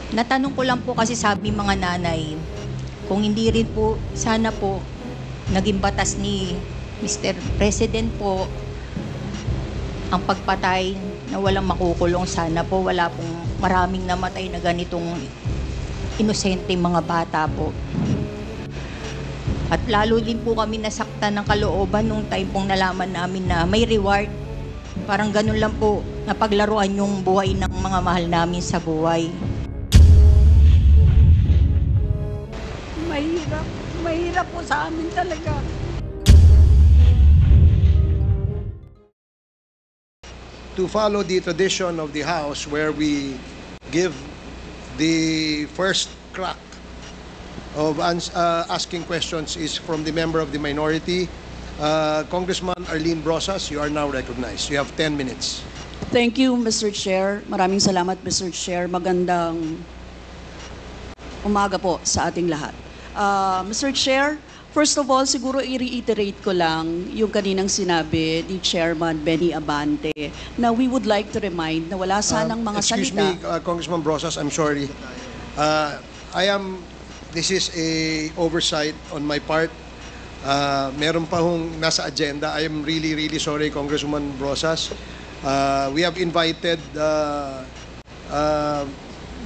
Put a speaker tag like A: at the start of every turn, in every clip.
A: Natanong ko lang po kasi sabi mga nanay, kung hindi rin po, sana po, naging batas ni Mr. President po, ang pagpatay na walang makukulong, sana po wala pong maraming namatay na ganitong inosente mga bata po. At lalo din po kami nasaktan ng kalooban nung time pong nalaman namin na may reward. Parang ganun lang po, napaglaruan yung buhay ng mga mahal namin sa buhay.
B: Mahirap po sa amin talaga.
C: To follow the tradition of the House where we give the first crack of asking questions is from the member of the minority. Congressman Arlene Brosas, you are now recognized. You have 10 minutes.
B: Thank you, Mr. Chair. Maraming salamat, Mr. Chair. Magandang umaga po sa ating lahat. Mr. Chair, first of all, siguro i-reiterate ko lang yung kaninang sinabi ni Chairman Benny Abante na we would like to remind na wala sanang mga
C: excuse
B: salita.
C: me, Congressman Brosas, I'm sorry. This is a oversight on my part. Meron pa hong nasa agenda. I am really sorry, Congresswoman Brosas. We have invited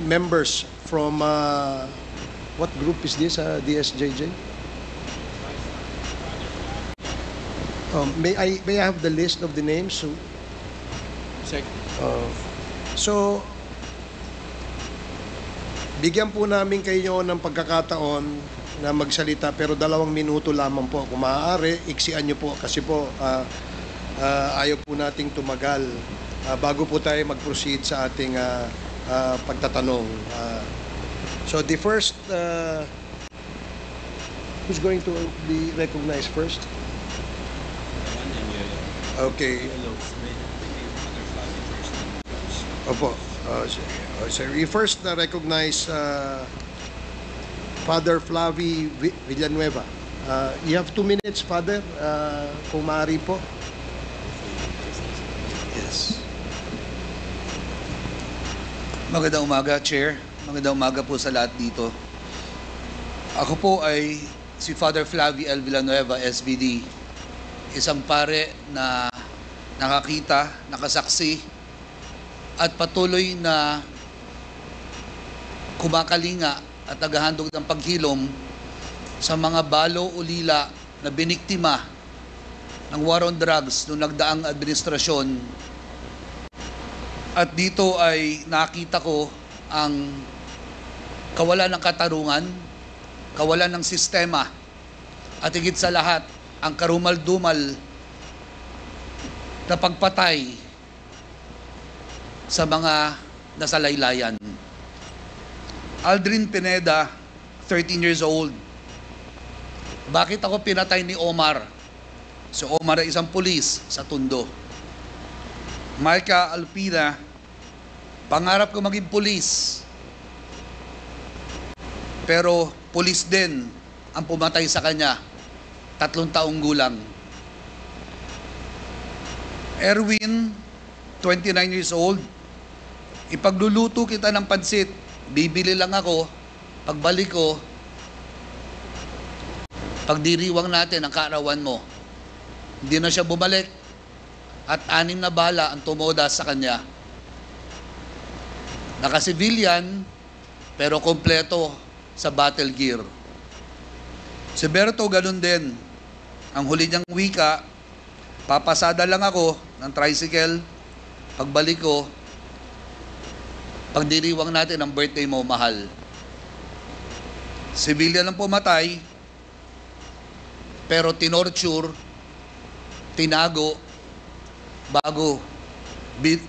C: members from what group is this, DSJJ? May I have the list of the names? So, bigyan po namin kayo ng pagkakataon na magsalita pero 2 minuto lamang po. Kung maaari, iksian nyo po kasi po ayaw po nating tumagal bago po tayo mag-proceed sa ating pagtatanong. So the first, who's going to be recognized first? Okay. Opo. So we first recognize Father Flavi Villanueva. You have 2 minutes, Father, kung maaari po.
D: Yes. Magandang umaga, Chair. Magandang umaga po sa lahat dito. Ako po ay si Father Flavi L. Villanueva, SVD. Isang pare na nakakita, nakasaksi, at patuloy na kumakalinga at naghahandog ng paghilom sa mga balo ulila na biniktima ng war on drugs noong nagdaang administrasyon. At dito ay nakita ko ang kawalan ng katarungan, kawalan ng sistema, at higit sa lahat, ang karumal-dumal na pagpatay sa mga nasalaylayan. Aldrin Pineda, 13 years old. Bakit ako pinatay ni Omar? Si Omar ay isang pulis sa Tondo. Marca Alpina, pangarap ko maging pulis. Pero pulis din ang pumatay sa kanya, 3 taong gulang. Erwin, 29 years old. Ipagluluto kita ng pansit, bibili lang ako, pagbalik ko, pagdiriwang natin ang kaarawan mo. Hindi na siya bumalik at 6 na bala ang tumoda sa kanya. Naka-civilian pero kompleto sa battle gear. Si Berto ganun din. Ang huli niyang wika, papasada lang ako ng tricycle, pagbalik ko, pagdiriwang natin ang birthday mo, mahal. Civilian ang pumatay, pero tinorture, tinago, bago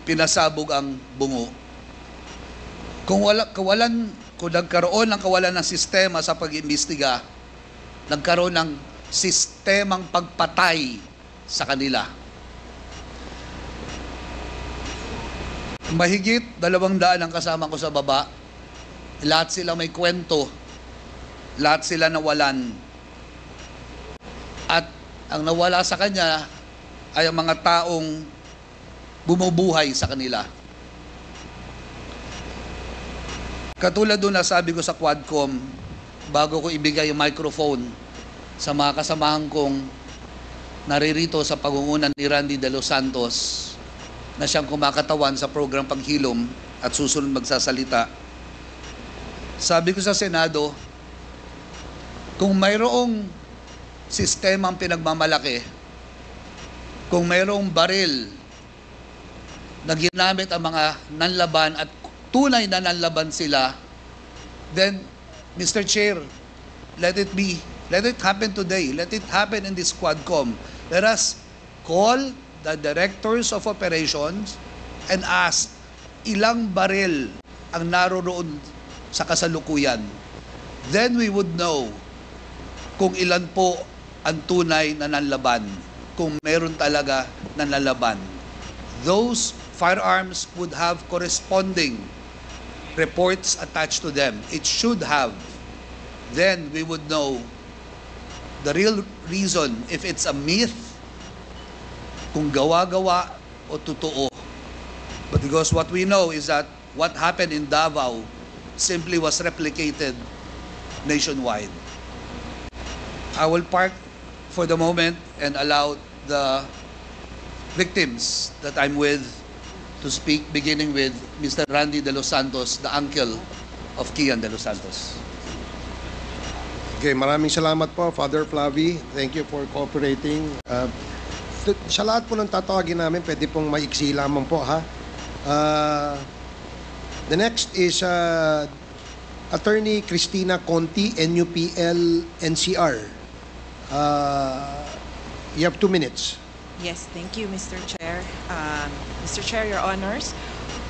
D: pinasabog ang bungo. Kung nagkaroon ng kawalan ng sistema sa pag-imbestiga, nagkaroon ng sistemang pagpatay sa kanila. Mahigit 200 ang kasama ko sa baba. Lahat sila may kwento. Lahat sila nawalan. At ang nawala sa kanya ay ang mga taong bumubuhay sa kanila. Katulad doon na sabi ko sa Quadcom, bago ko ibigay yung microphone sa mga kasamahan kong naririto sa pangunguna ni Randy De Los Santos na siyang kumakatawan sa program Paghilom at susunod magsasalita. Sabi ko sa Senado, kung mayroong sistemang pinagmamalaki, kung mayroong baril na ginamit ang mga nanlaban at tunay na nanlaban sila, then, Mr. Chair, let it happen today. Let it happen in this Quadcom. Let us call the directors of operations and ask ilang baril ang naroroon sa kasalukuyan. Then we would know kung ilan po ang tunay na nanlaban, kung meron talaga nanlalaban. Those firearms would have corresponding reports attached to them. It should have. Then we would know the real reason, if it's a myth, kung gawa-gawa o totoo. But because what we know is that what happened in Davao simply was replicated nationwide. I will park for the moment and allow the victims that I'm with to speak, beginning with Mr. Randy De Los Santos, the uncle of Kian De Los Santos.
C: Okay, maraming salamat po, Father Flavi. Thank you for cooperating. Sa lahat po ng tatawagin namin, pwede pong maiksi lamang po, ha? The next is Attorney Cristina Conti, NUPL NCR. You have 2 minutes.
E: Yes, thank you, Mr. Chair. Mr. Chair, Your Honors,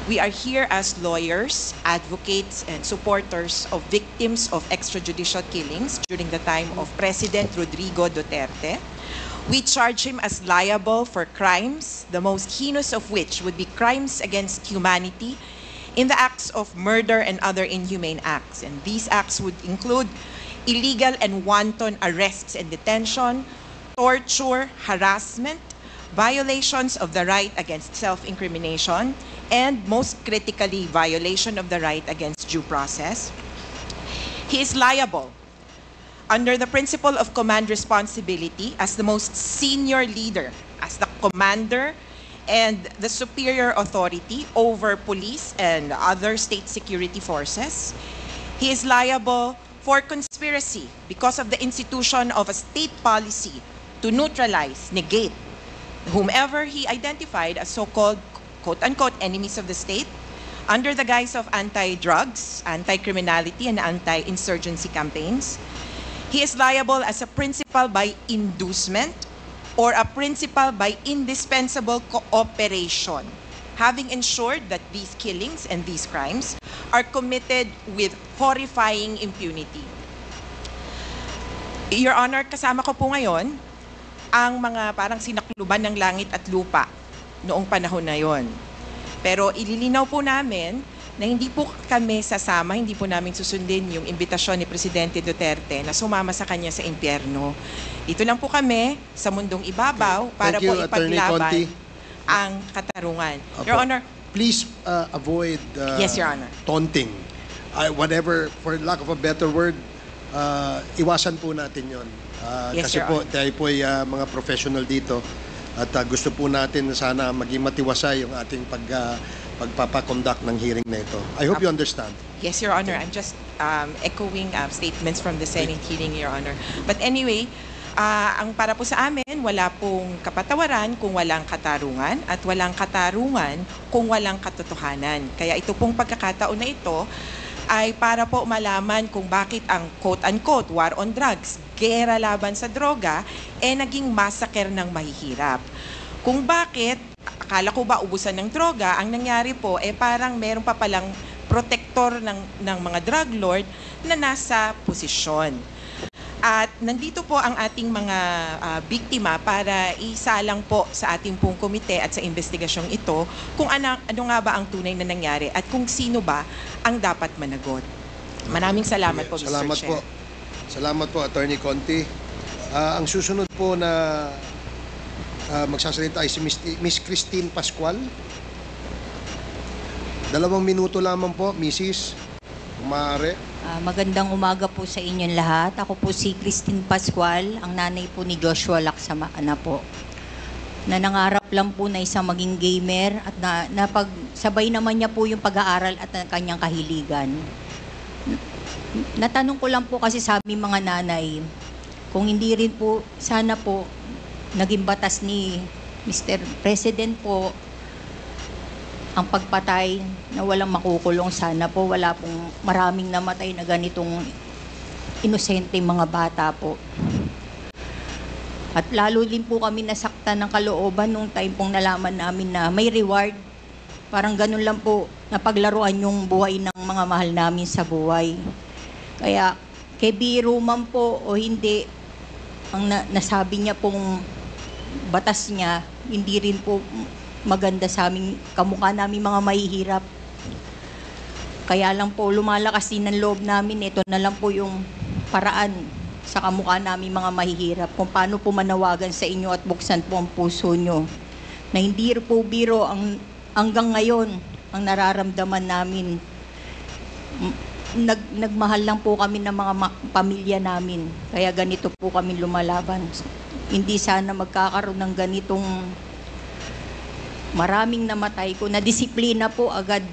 E: we are here as lawyers, advocates, and supporters of victims of extrajudicial killings during the time of President Rodrigo Duterte. We charge him as liable for crimes, the most heinous of which would be crimes against humanity in the acts of murder and other inhumane acts. And these acts would include illegal and wanton arrests and detention, torture, harassment, violations of the right against self-incrimination, and most critically, violation of the right against due process. He is liable under the principle of command responsibility as the most senior leader, as the commander and the superior authority over police and other state security forces. He is liable for conspiracy because of the institution of a state policy to neutralize, negate, whomever he identified as so-called quote-unquote enemies of the state under the guise of anti-drugs, anti-criminality, and anti-insurgency campaigns. He is liable as a principal by inducement or a principal by indispensable cooperation, having ensured that these killings and these crimes are committed with horrifying impunity. Your Honor, kasama ko po ngayon ang mga parang sinakluban ng langit at lupa noong panahon na yon. Pero ililinaw po namin na hindi po kami sasama, hindi po namin susundin yung imbitasyon ni Presidente Duterte na sumama sa kanya sa impyerno. Dito lang po kami sa mundong ibabaw para
C: Thank you,
E: po
C: Attorney
E: ipaglaban
C: Conti.
E: ang katarungan.
C: Opo.
E: Your Honor,
C: Please avoid
E: Yes, Your Honor.
C: taunting. Whatever, for lack of a better word, iwasan po natin yon.
E: Yes,
C: Kasi
E: Your
C: po,
E: Honor.
C: tayo po ay mga professional dito at gusto po natin na sana maging matiwasay yung ating pagpapakonduct ng hearing na ito. I hope you understand.
E: yes, Your Honor. I'm just echoing statements from the Senate hearing, Your Honor. But anyway, ang para po sa amin, wala pong kapatawaran kung walang katarungan at walang katarungan kung walang katotohanan. Kaya ito pong pagkakataon na ito ay para po malaman kung bakit ang quote-unquote war on drugs, gera laban sa droga, naging massacre ng mahihirap. Kung bakit, akala ko ba ubusan ng droga, ang nangyari po, parang meron pa palang protector ng mga drug lord na nasa posisyon. At nandito po ang ating mga biktima para isalang po sa ating pong komite at sa investigasyong ito kung ano nga ba ang tunay na nangyari at kung sino ba ang dapat managot. Maraming salamat po, Mr.
C: Salamat
E: Chair.
C: po. Salamat po, Attorney Conti. Ang susunod po na magsasalita ay si Miss Christine Pascual. 2 minuto lamang po, Mrs. kung maaari.
A: Magandang umaga po sa inyong lahat. Ako po si Christine Pascual, ang nanay po ni Joshua Lacsamana po. Na nangarap lang po na isang maging gamer at napagsabay naman niya po yung pag-aaral at ang kanyang kahiligan. Natanong ko lang po kasi sa aming mga nanay, kung hindi rin po, sana po, naging batas ni Mr. President po, ang pagpatay na walang makukulong, sana po wala pong maraming namatay na ganitong inosente mga bata po. At lalo din po kami nasaktan ng kalooban nung time pong nalaman namin na may reward. Parang ganun lang po, napaglaruan yung buhay ng mga mahal namin sa buhay. Kaya kay biro man po o hindi, ang nasabi niya pong batas niya, hindi rin po maganda sa aming kamukha namin mga mahihirap. Kaya lang po lumalakas din ang loob namin. Ito na lang po yung paraan sa kamukha namin mga mahihirap kung paano po manawagan sa inyo at buksan po ang puso nyo na hindi po biro ang hanggang ngayon ang nararamdaman namin. Nagmahal lang po kami ng mga pamilya namin. Kaya ganito po kami lumalaban. Hindi sana magkakaroon ng ganitong maraming namatay ko. Nadisiplina po agad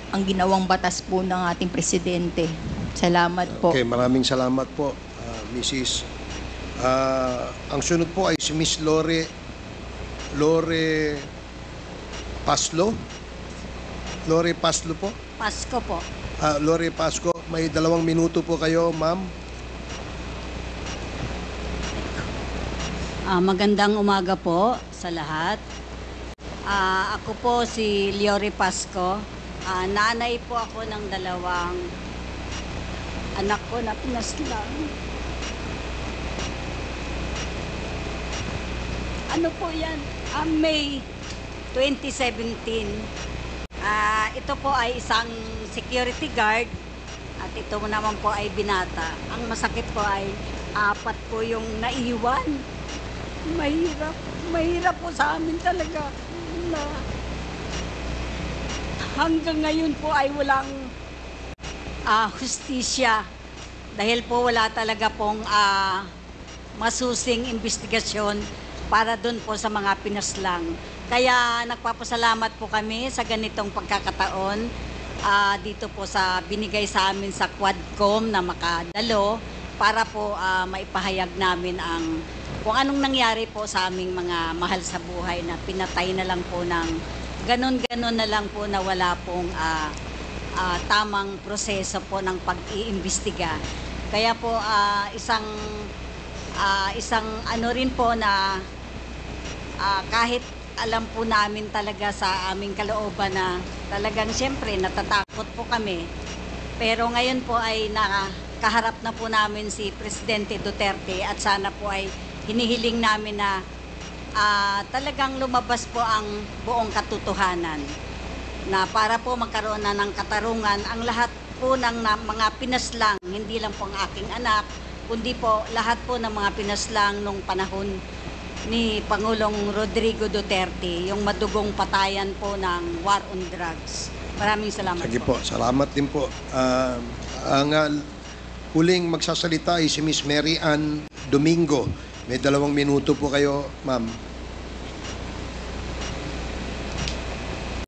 A: ang ginawang batas po ng ating presidente. Salamat po.
C: Okay, maraming salamat po, Mrs. Ang sunod po ay si Miss Lore Paslo. Lore Paslo po.
F: Pasko po.
C: Lore Pasco, may 2 minuto po kayo, ma'am.
F: Magandang umaga po sa lahat. Ako po si Liori Pasco. Nanay po ako ng 2 anak ko na pinaslang. Ano po yan? May 2017. Ito po ay isang security guard at ito naman po ay binata. Ang masakit po ay 4 po yung naiwan. Mahirap po sa amin talaga na hanggang ngayon po ay walang hustisya dahil po wala talaga pong masusing investigasyon para dun po sa mga pinaslang. Kaya nagpapasalamat po kami sa ganitong pagkakataon dito po sa binigay sa amin sa Quadcom na makadalo para po maipahayag namin ang kung anong nangyari po sa aming mga mahal sa buhay na pinatay na lang po ng ganon-ganon na lang po na wala pong tamang proseso po ng pag-iimbestiga. Kaya po isang ano rin po na kahit alam po namin talaga sa aming kalooban na talagang siyempre natatakot po kami. Pero ngayon po ay nakaharap na po namin si Presidente Duterte at sana po ay hinihiling namin na talagang lumabas po ang buong katotohanan na para po magkaroon na ng katarungan ang lahat po ng mga pinaslang, hindi lang po ang aking anak, kundi po lahat po ng mga pinaslang nung panahon ni Pangulong Rodrigo Duterte, yung madugong patayan po ng war on drugs. Maraming salamat.
C: Sige po, salamat din po. Ang huling magsasalita ay si Miss Mary Ann Domingo. May 2 minuto po kayo, ma'am.